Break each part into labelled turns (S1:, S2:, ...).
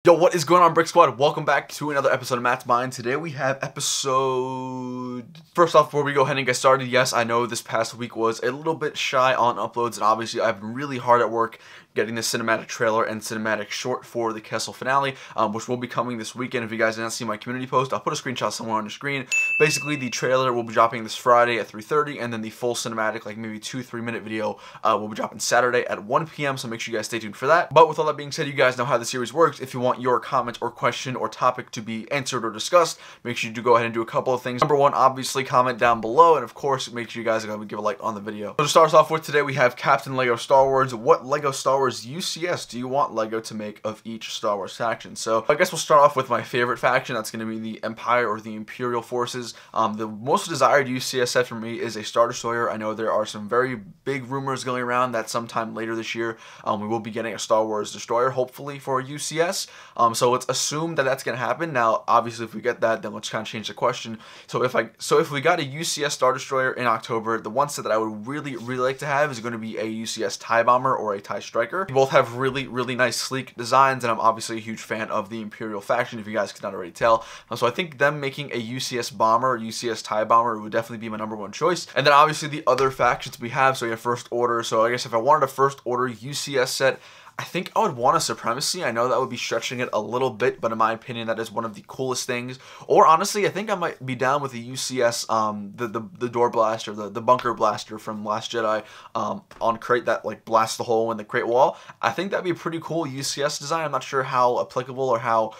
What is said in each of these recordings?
S1: Yo, what is going on, Brick Squad? Welcome back to another episode of Matt's Mind. Today we have episode... First off, before we go ahead and get started, yes, I know this past week was a little bit shy on uploads, and obviously I've been really hard at work getting the cinematic trailer and cinematic short for the Kessel finale, which will be coming this weekend. If you guys didn't see my community post, I'll put a screenshot somewhere on the screen. Basically, the trailer will be dropping this Friday at 3:30, and then the full cinematic, like maybe 2-3 minute video, will be dropping Saturday at 1 p.m, so make sure you guys stay tuned for that. But with all that being said, you guys know how the series works. If you want your comment or question or topic to be answered or discussed, make sure you do go ahead and do a couple of things. Number one, obviously comment down below, and of course, make sure you guys are going to give a like on the video. So to start us off with today, we have Captain Lego Star Wars. What Lego Star Wars UCS do you want Lego to make of each Star Wars faction? So I guess we'll start off with my favorite faction. That's going to be the Empire or the Imperial Forces. The most desired UCS set for me is a Star Destroyer. I know there are some very big rumors going around that sometime later this year we will be getting a Star Wars Destroyer, hopefully for UCS. So let's assume that that's going to happen. Now, obviously, if we get that, then let's kind of change the question. So if we got a UCS Star Destroyer in October, the one set that I would really like to have is going to be a UCS TIE Bomber or a TIE Striker. They both have really nice sleek designs, and I'm obviously a huge fan of the Imperial faction, if you guys could not already tell. So I think them making a UCS Bomber or UCS TIE Bomber would definitely be my #1 choice. And then obviously the other factions we have, so we have First Order. So I guess if I wanted a First Order UCS set, I think I would want a Supremacy. I know that would be stretching it a little bit, but in my opinion, that is one of the coolest things. Or honestly, I think I might be down with the UCS, the door blaster, the bunker blaster from Last Jedi on crate that like blasts the hole in the crate wall. I think that'd be a pretty cool UCS design. I'm not sure how applicable or how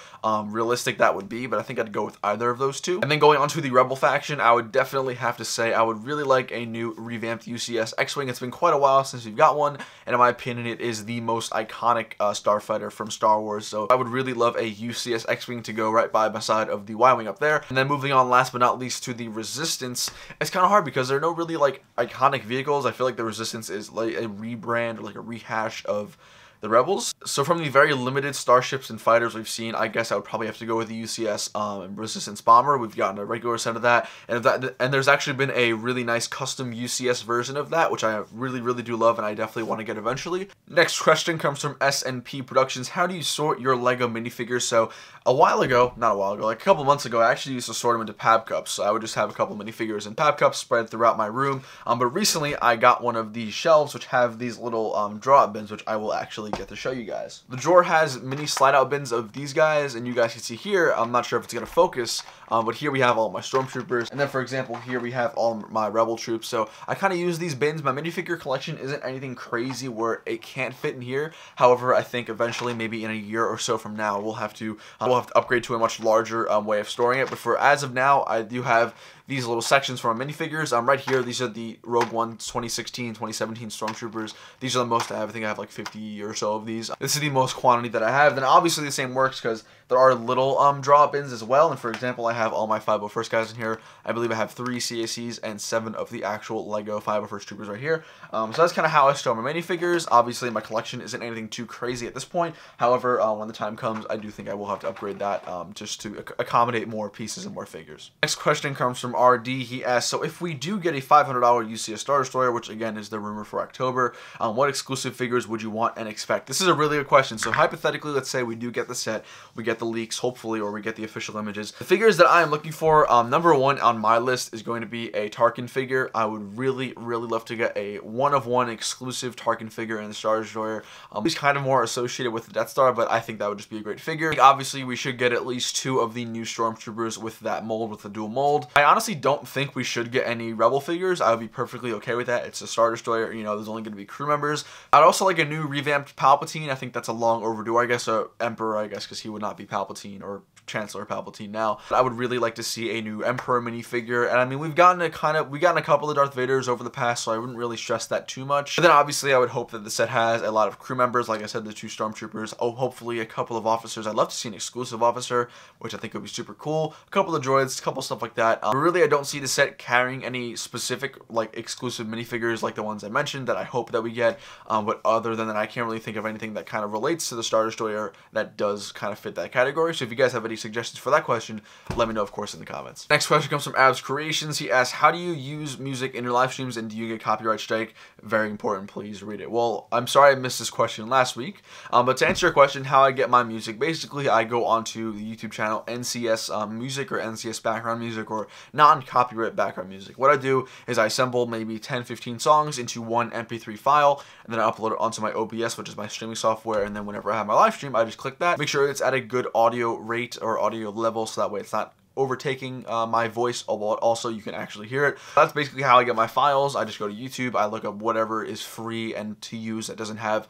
S1: realistic that would be, but I think I'd go with either of those two. And then going on to the Rebel faction, I would definitely have to say I would really like a new revamped UCS X-Wing. It's been quite a while since we've got one, and in my opinion, it is the most iconic starfighter from Star Wars. So I would really love a UCS X-Wing to go right by my side of the Y-Wing up there. And then moving on, last but not least, to the Resistance. It's kind of hard because there are no really like iconic vehicles. I feel like the Resistance is like a rebrand or like a rehash of the Rebels. So from the very limited starships and fighters we've seen, I guess I would probably have to go with the UCS Resistance Bomber. We've gotten a regular set of that, and there's actually been a really nice custom UCS version of that, which I really do love, and I definitely want to get eventually. Next question comes from SNP Productions. How do you sort your Lego minifigures? So a while ago, not a while ago, like a couple months ago, I actually used to sort them into Pab Cups. So I would just have a couple minifigures in Pab Cups spread throughout my room. But recently I got one of these shelves which have these little draw-out bins, which I will actually get to show you guys. The drawer has mini slide-out bins of these guys, and you guys can see here, I'm not sure if it's going to focus, but here we have all my Stormtroopers, and then for example here we have all my Rebel troops. So I kind of use these bins. My minifigure collection isn't anything crazy where it can't fit in here. However, I think eventually, maybe in a year or so from now, we'll have to upgrade to a much larger way of storing it. But for as of now, I do have these little sections for my minifigures. Right here, these are the Rogue One 2016, 2017 Stormtroopers. These are the most I have. I think I have like 50 or so of these. This is the most quantity that I have. Then obviously the same works because there are little draw bins as well. And for example, I have all my 501st guys in here. I believe I have 3 CACs and 7 of the actual Lego 501st Troopers right here. So that's kind of how I store my minifigures. Obviously, my collection isn't anything too crazy at this point. However, when the time comes, I do think I will have to upgrade that just to accommodate more pieces and more figures. Next question comes from RdHe. He asks, so if we do get a $500 UCS Star Destroyer, which again is the rumor for October, what exclusive figures would you want and expect? This is a really good question. So hypothetically, let's say we do get the set, we get the leaks, hopefully, or we get the official images. The figures that I am looking for, #1 on my list is going to be a Tarkin figure. I would really love to get a one-of-one exclusive Tarkin figure in the Star Destroyer. He's kind of more associated with the Death Star, but I think that would just be a great figure. Obviously, we should get at least 2 of the new Stormtroopers with that mold, with the dual mold. I honestly don't think we should get any Rebel figures. I would be perfectly okay with that. It's a Star Destroyer, you know, there's only going to be crew members. I'd also like a new revamped Palpatine. I think that's a long overdue. I guess a Emperor, I guess, because he would not be Palpatine or Chancellor Palpatine now. But I would really like to see a new Emperor minifigure. And I mean, we've gotten a couple of Darth Vaders over the past, so I wouldn't really stress that too much. But then obviously I would hope that the set has a lot of crew members, like I said, the 2 Stormtroopers. Oh, hopefully a couple of officers. I'd love to see an exclusive officer, which I think would be super cool. A couple of droids, a couple of stuff like that. Really, I don't see the set carrying any specific like exclusive minifigures like the ones I mentioned that I hope that we get. But other than that, I can't really think of anything that kind of relates to the Star Destroyer that does kind of fit that category. So if you guys have any suggestions for that question, let me know, of course, in the comments. Next question comes from ABSCreations. He asks, how do you use music in your live streams, and do you get copyright strike? Very important, please read it. Well, I'm sorry I missed this question last week, but to answer your question, how I get my music, basically I go onto the YouTube channel NCS Music, or NCS Background Music, or non-copyright background music. What I do is I assemble maybe 10-15 songs into one MP3 file, and then I upload it onto my OBS, which is my streaming software, and then whenever I have my live stream, I just click that. Make sure it's at a good audio rate or audio level, so that way it's not overtaking my voice, although also you can actually hear it. That's basically how I get my files. I just go to YouTube, I look up whatever is free and to use that doesn't have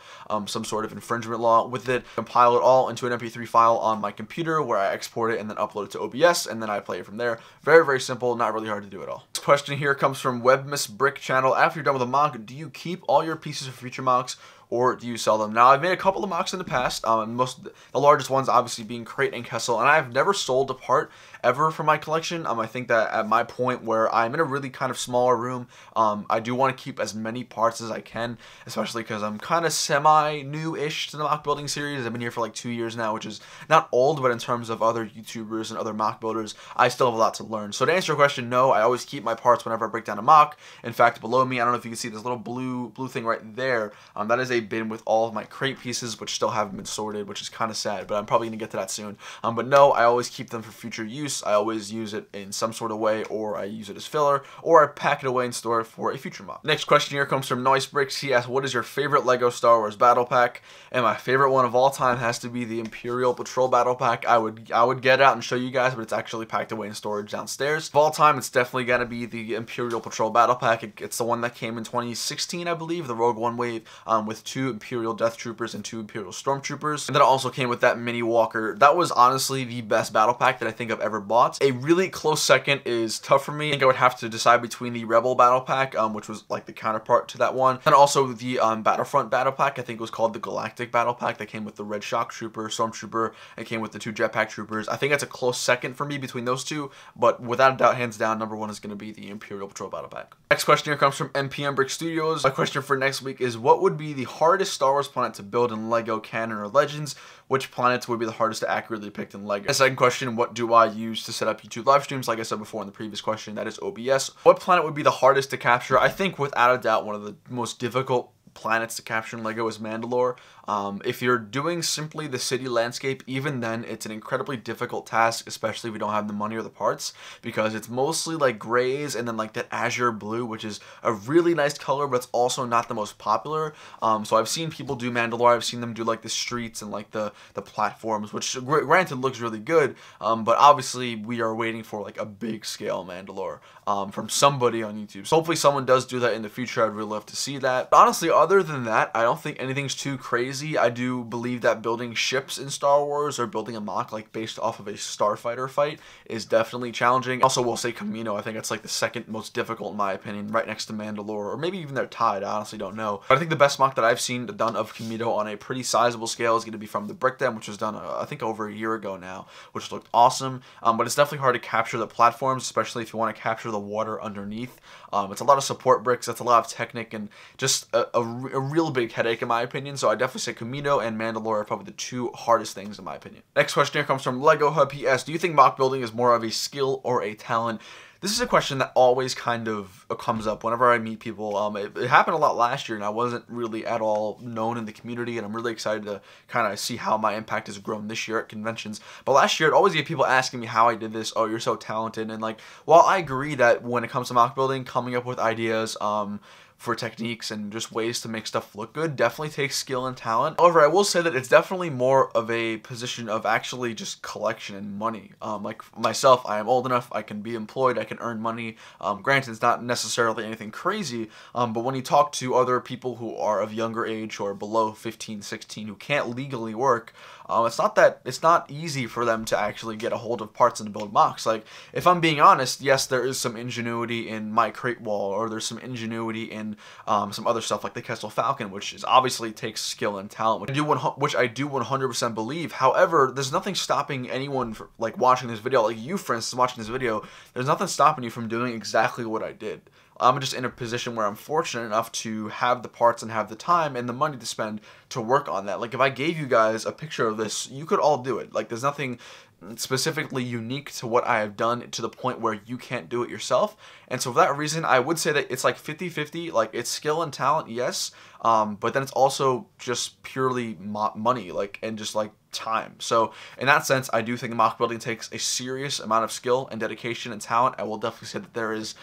S1: some sort of infringement law with it, compile it all into an MP3 file on my computer, where I export it and then upload it to OBS, and then I play it from there. Very, very simple, not really hard to do at all. This question here comes from WebMissBrick channel. After you're done with a mock, do you keep all your pieces for future mocks, or do you sell them? Now, I've made a couple of mocks in the past, the largest ones obviously being Crate and Kessel, and I've never sold a part ever from my collection. I think that at my point where I'm in a really kind of smaller room, I do want to keep as many parts as I can, especially because I'm kind of semi-new-ish to the mock building series. I've been here for like 2 years now, which is not old, but in terms of other YouTubers and other mock builders, I still have a lot to learn. So to answer your question, no, I always keep my parts whenever I break down a mock. In fact, below me, I don't know if you can see this little blue thing right there, that is a bin with all of my crate pieces, which still haven't been sorted, which is kind of sad, but I'm probably going to get to that soon. But no, I always keep them for future use. I always use it in some sort of way, or I use it as filler, or I pack it away and store it for a future mock. Next question here comes from NiceBricks. He asks, what is your favorite LEGO Star Wars battle pack? And my favorite one of all time has to be the Imperial Patrol battle pack. I would get it out and show you guys, but it's actually packed away in storage downstairs. Of all time, it's definitely got to be the Imperial Patrol battle pack. It's the one that came in 2016, I believe, the Rogue One wave, with 2 Imperial Death Troopers and 2 Imperial Stormtroopers. And then it also came with that mini walker. That was honestly the best battle pack that I think I've ever bought. A really close second is tough for me. I think I would have to decide between the Rebel battle pack, which was like the counterpart to that one, and also the Battlefront battle pack. I think it was called the Galactic battle pack, that came with the Red Shock Trooper, Stormtrooper, and came with the 2 Jetpack Troopers. I think that's a close second for me between those two, but without a doubt, hands down, number 1 is going to be the Imperial Patrol battle pack. Next question here comes from MPM Brick Studios. My question for next week is, what would be the hardest Star Wars planet to build in LEGO Canon or Legends? Which planets would be the hardest to accurately depict in LEGO? The second question, what do I use to set up YouTube live streams? Like I said before in the previous question, that is OBS. What planet would be the hardest to capture? I think without a doubt one of the most difficult planets to capture in LEGO is Mandalore. If you're doing simply the city landscape, even then it's an incredibly difficult task, especially if you don't have the money or the parts, because it's mostly like grays and then like that azure blue, which is a really nice color, but it's also not the most popular. So I've seen people do Mandalore. I've seen them do like the streets and like the platforms, which granted looks really good, but obviously we are waiting for like a big scale Mandalore from somebody on YouTube. So hopefully someone does do that in the future. I'd really love to see that. But honestly, other than that, I don't think anything's too crazy. I do believe that building ships in Star Wars, or building a mock like based off of a starfighter fight, is definitely challenging. Also, we'll say Camino. I think it's like the second most difficult in my opinion, right next to Mandalore, or maybe even they're tied. I honestly don't know. But I think the best mock that I've seen done of Camino on a pretty sizable scale is going to be from the TheBrickWiz, which was done I think over a year ago now, which looked awesome. But it's definitely hard to capture the platforms, especially if you want to capture the water underneath. It's a lot of support bricks. That's a lot of technique and just a real big headache in my opinion. So I definitely say Camino and Mandalore are probably the 2 hardest things in my opinion. Next question here comes from Lego Hub. He asks, do you think mock building is more of a skill or a talent? This is a question that always kind of comes up whenever I meet people. It happened a lot last year, and I wasn't really at all known in the community, and I'm really excited to kind of see how my impact has grown this year at conventions. But last year, I'd always get people asking me how I did this. Oh, you're so talented. And like, while I agree that when it comes to mock building, coming up with ideas, for techniques and just ways to make stuff look good definitely takes skill and talent. However, I will say that it's definitely more of a position of actually just collection and money. Like myself, I am old enough, I can be employed, I can earn money. Granted, it's not necessarily anything crazy, but when you talk to other people who are of younger age or below 15, 16 who can't legally work, it's not easy for them to actually get a hold of parts and build mocks. Like, if I'm being honest, yes, there is some ingenuity in my crate wall, or there's some ingenuity in some other stuff like the Kessel Falcon, which is obviously takes skill and talent, which I do 100% believe. However, there's nothing stopping anyone from, like, watching this video, like you, for instance, watching this video. There's nothing stopping you from doing exactly what I did. I'm just in a position where I'm fortunate enough to have the parts and have the time and the money to spend to work on that. Like, if I gave you guys a picture of this, you could all do it. Like, there's nothing specifically unique to what I have done to the point where you can't do it yourself. And so for that reason, I would say that it's like 50-50. Like, it's skill and talent, yes, but then it's also just purely money, like, and just like time. So in that sense, I do think MOC building takes a serious amount of skill and dedication and talent. I will definitely say that there is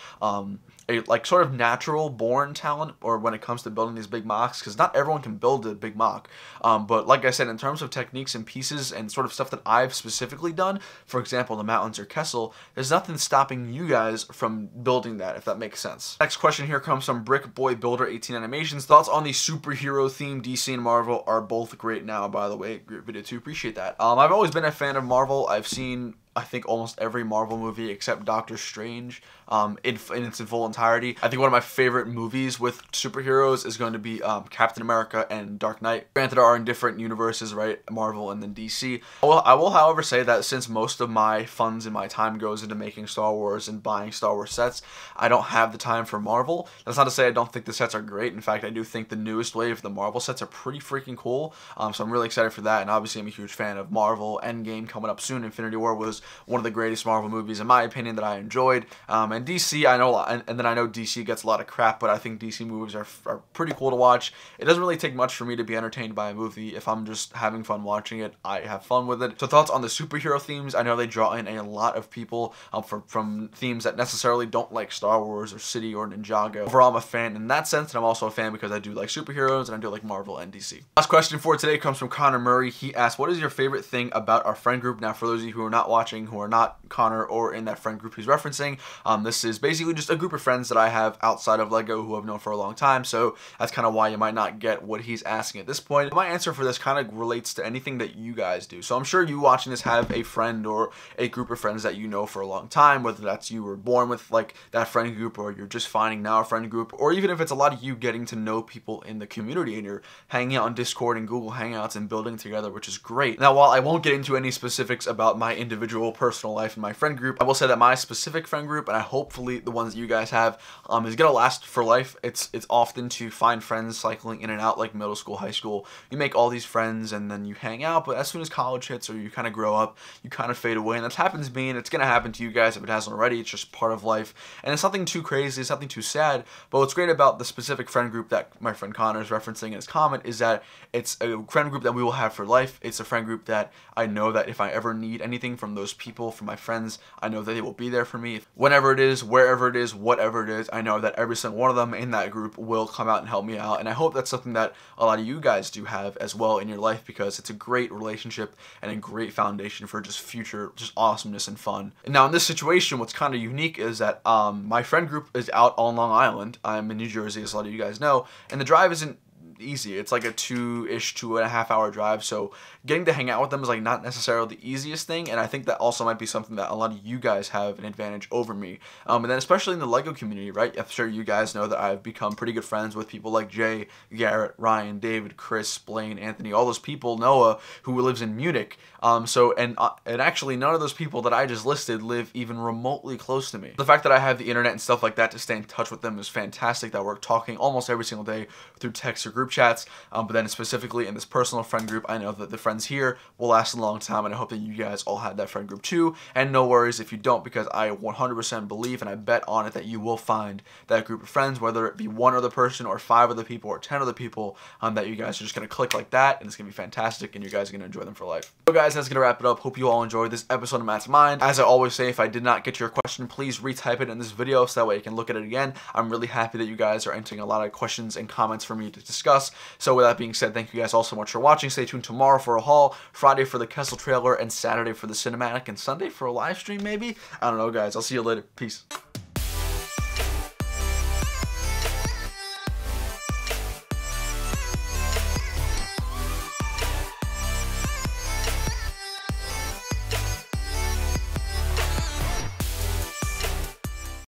S1: a like sort of natural born talent, or when it comes to building these big MOCs, because not everyone can build a big MOC. But like I said, in terms of techniques and pieces and sort of stuff that I've specifically done, for example, the mountains or Kessel, there's nothing stopping you guys from building that, if that makes sense. Next question here comes from BrickBoyBuilder18 Animations. Thoughts on the superhero theme? DC and Marvel are both great now, by the way. Great video too, appreciate that. I've always been a fan of Marvel. I've seen, I think, almost every Marvel movie except Doctor Strange in its full entirety. I think one of my favorite movies with superheroes is going to be Captain America and Dark Knight. Granted, are in different universes, right? Marvel and then DC. I will, however, say that since most of my funds and my time goes into making Star Wars and buying Star Wars sets, I don't have the time for Marvel. That's not to say I don't think the sets are great. In fact, I do think the newest wave of the Marvel sets are pretty freaking cool. So I'm really excited for that, and obviously I'm a huge fan of Marvel. Endgame coming up soon. Infinity War was one of the greatest Marvel movies, in my opinion, that I enjoyed. And DC, I know, and then I know DC gets a lot of crap, but I think DC movies are pretty cool to watch. It doesn't really take much for me to be entertained by a movie. If I'm just having fun watching it, I have fun with it. So thoughts on the superhero themes? I know they draw in a lot of people from themes that necessarily don't like Star Wars or City or Ninjago. Overall, I'm a fan in that sense, and I'm also a fan because I do like superheroes and I do like Marvel and DC. Last question for today comes from Connor Murray. He asked, what is your favorite thing about our friend group? Now, for those of you who are not watching, who are not Connor or in that friend group he's referencing, this is basically just a group of friends that I have outside of LEGO who I've known for a long time, so that's kind of why you might not get what he's asking at this point. My answer for this kind of relates to anything that you guys do. So I'm sure you watching this have a friend or a group of friends that you know for a long time, whether that's you were born with like that friend group, or you're just finding now a friend group, or even if it's a lot of you getting to know people in the community and you're hanging out on Discord and Google Hangouts and building together, which is great. Now, while I won't get into any specifics about my individual personal life in my friend group, I will say that my specific friend group, and I hopefully the ones that you guys have, is gonna last for life. It's often to find friends cycling in and out like middle school, high school. You make all these friends and then you hang out, but as soon as college hits or you kind of grow up, you kind of fade away, and that's happened to me, and it's gonna happen to you guys if it hasn't already. It's just part of life, and it's nothing too crazy, it's nothing too sad. But what's great about the specific friend group that my friend Connor is referencing in his comment is that it's a friend group that we will have for life. It's a friend group that I know that if I ever need anything from those people, from my friends, I know that they will be there for me. Whenever it is, wherever it is, whatever it is, I know that every single one of them in that group will come out and help me out. And I hope that's something that a lot of you guys do have as well in your life, because it's a great relationship and a great foundation for just future just awesomeness and fun. And now in this situation, what's kind of unique is that my friend group is out on Long Island. I'm in New Jersey, as a lot of you guys know, and the drive isn't easy. It's like a 2.5 hour drive, so getting to hang out with them is like not necessarily the easiest thing, and I think that also might be something that a lot of you guys have an advantage over me. And then especially in the LEGO community, right? I'm sure you guys know that I've become pretty good friends with people like Jay, Garrett, Ryan, David, Chris, Blaine, Anthony, all those people, Noah, who lives in Munich. And actually none of those people that I just listed live even remotely close to me. The fact that I have the internet and stuff like that to stay in touch with them is fantastic, that we're talking almost every single day through text or group chats. But then specifically in this personal friend group, I know that the friends here will last a long time, and I hope that you guys all have that friend group too. And no worries if you don't, because I 100% believe and I bet on it that you will find that group of friends, whether it be one other person or 5 other people or 10 other people, that you guys are just going to click like that, and it's going to be fantastic, and you guys are going to enjoy them for life. So guys, that's going to wrap it up. Hope you all enjoyed this episode of Matt's Mind. As I always say, if I did not get your question, please retype it in this video so that way I can look at it again. I'm really happy that you guys are entering a lot of questions and comments for me to discuss. So with that being said, thank you guys all so much for watching. Stay tuned tomorrow for a haul, Friday for the Kessel trailer, and Saturday for the cinematic, and Sunday for a live stream maybe? I don't know guys. I'll see you later. Peace.